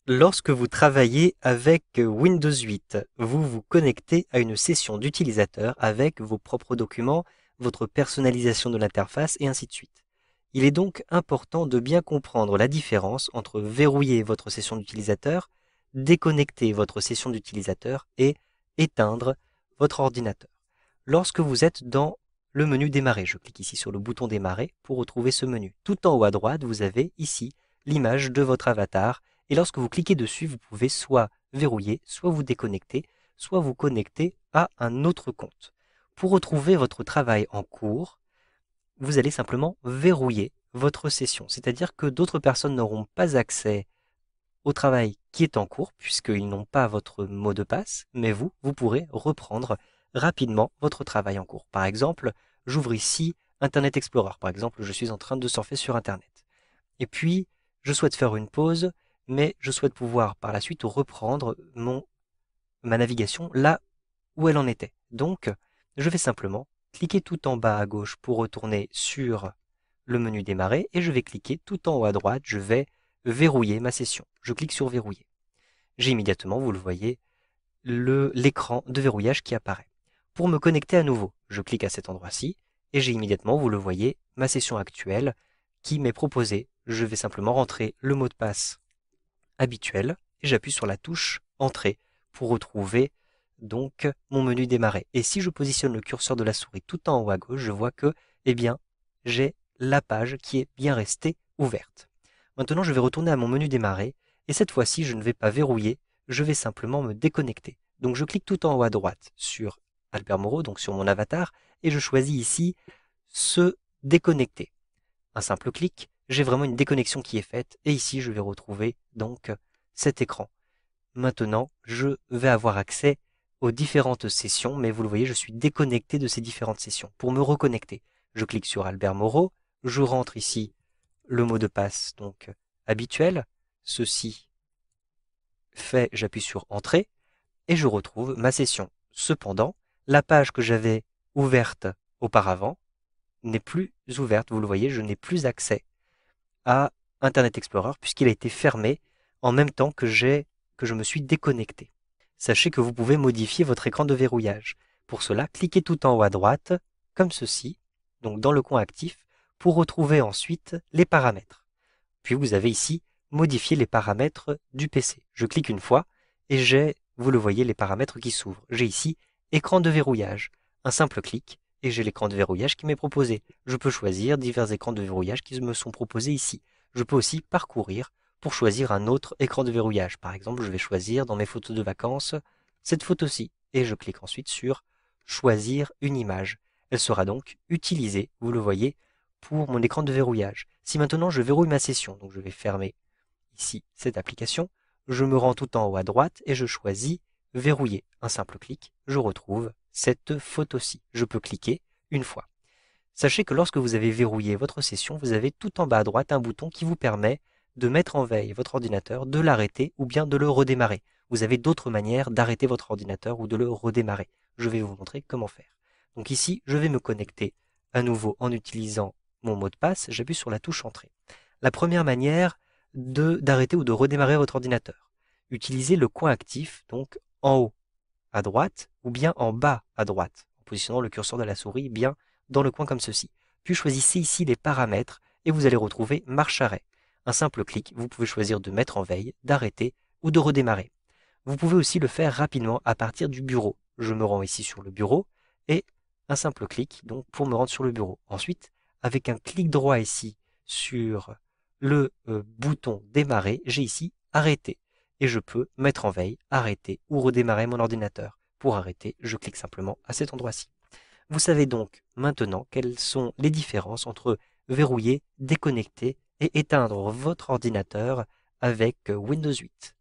Lorsque vous travaillez avec Windows 8, vous vous connectez à une session d'utilisateur avec vos propres documents, votre personnalisation de l'interface et ainsi de suite. Il est donc important de bien comprendre la différence entre verrouiller votre session d'utilisateur, déconnecter votre session d'utilisateur et éteindre votre ordinateur. Lorsque vous êtes dans le menu démarrer, je clique ici sur le bouton démarrer pour retrouver ce menu. Tout en haut à droite, vous avez ici l'image de votre avatar et lorsque vous cliquez dessus, vous pouvez soit verrouiller, soit vous déconnecter, soit vous connecter à un autre compte. Pour retrouver votre travail en cours, vous allez simplement verrouiller votre session. C'est-à-dire que d'autres personnes n'auront pas accès au travail qui est en cours, puisqu'ils n'ont pas votre mot de passe, mais vous pourrez reprendre rapidement votre travail en cours. Par exemple, j'ouvre ici Internet Explorer. Par exemple, je suis en train de surfer sur Internet. Et puis, je souhaite faire une pause, mais je souhaite pouvoir par la suite reprendre ma navigation là où elle en était. Donc, je vais simplement cliquer tout en bas à gauche pour retourner sur le menu démarrer et je vais cliquer tout en haut à droite, je vais verrouiller ma session. Je clique sur verrouiller. J'ai immédiatement, vous le voyez, l'écran de verrouillage qui apparaît. Pour me connecter à nouveau, je clique à cet endroit-ci et j'ai immédiatement, vous le voyez, ma session actuelle qui m'est proposée. Je vais simplement rentrer le mot de passe habituel et j'appuie sur la touche entrée pour retrouver donc mon menu démarrer. Et si je positionne le curseur de la souris tout en haut à gauche, je vois que, eh bien, j'ai la page qui est bien restée ouverte. Maintenant, je vais retourner à mon menu démarrer et cette fois-ci, je ne vais pas verrouiller, je vais simplement me déconnecter. Donc, je clique tout en haut à droite sur Albert Moreau, donc sur mon avatar, et je choisis ici se déconnecter. Un simple clic, j'ai vraiment une déconnexion qui est faite et ici, je vais retrouver donc cet écran. Maintenant, je vais avoir accès aux différentes sessions, mais vous le voyez, je suis déconnecté de ces différentes sessions. Pour me reconnecter, je clique sur Albert Moreau, je rentre ici le mot de passe donc habituel. Ceci fait, j'appuie sur Entrée et je retrouve ma session. Cependant, la page que j'avais ouverte auparavant n'est plus ouverte. Vous le voyez, je n'ai plus accès à Internet Explorer puisqu'il a été fermé en même temps que je me suis déconnecté. Sachez que vous pouvez modifier votre écran de verrouillage. Pour cela, cliquez tout en haut à droite, comme ceci, donc dans le coin actif, pour retrouver ensuite les paramètres. Puis vous avez ici modifier les paramètres du PC. Je clique une fois et j'ai, vous le voyez, les paramètres qui s'ouvrent. J'ai ici écran de verrouillage. Un simple clic et j'ai l'écran de verrouillage qui m'est proposé. Je peux choisir divers écrans de verrouillage qui me sont proposés ici. Je peux aussi parcourir pour choisir un autre écran de verrouillage. Par exemple, je vais choisir dans mes photos de vacances cette photo-ci et je clique ensuite sur choisir une image. Elle sera donc utilisée, vous le voyez, pour mon écran de verrouillage. Si maintenant je verrouille ma session, donc je vais fermer ici cette application, je me rends tout en haut à droite et je choisis verrouiller. Un simple clic, je retrouve cette photo-ci. Je peux cliquer une fois. Sachez que lorsque vous avez verrouillé votre session, vous avez tout en bas à droite un bouton qui vous permet de mettre en veille votre ordinateur, de l'arrêter ou bien de le redémarrer. Vous avez d'autres manières d'arrêter votre ordinateur ou de le redémarrer. Je vais vous montrer comment faire. Donc ici, je vais me connecter à nouveau en utilisant mon mot de passe. J'appuie sur la touche Entrée. La première manière d'arrêter ou de redémarrer votre ordinateur. Utilisez le coin actif, donc en haut à droite ou bien en bas à droite, en positionnant le curseur de la souris bien dans le coin comme ceci. Puis choisissez ici les paramètres et vous allez retrouver marche arrêt. Un simple clic, vous pouvez choisir de mettre en veille, d'arrêter ou de redémarrer. Vous pouvez aussi le faire rapidement à partir du bureau. Je me rends ici sur le bureau et un simple clic donc pour me rendre sur le bureau. Ensuite, avec un clic droit ici sur le bouton démarrer, j'ai ici arrêter et je peux mettre en veille, arrêter ou redémarrer mon ordinateur. Pour arrêter, je clique simplement à cet endroit-ci. Vous savez donc maintenant quelles sont les différences entre verrouiller, déconnecter et éteindre votre ordinateur avec Windows 8.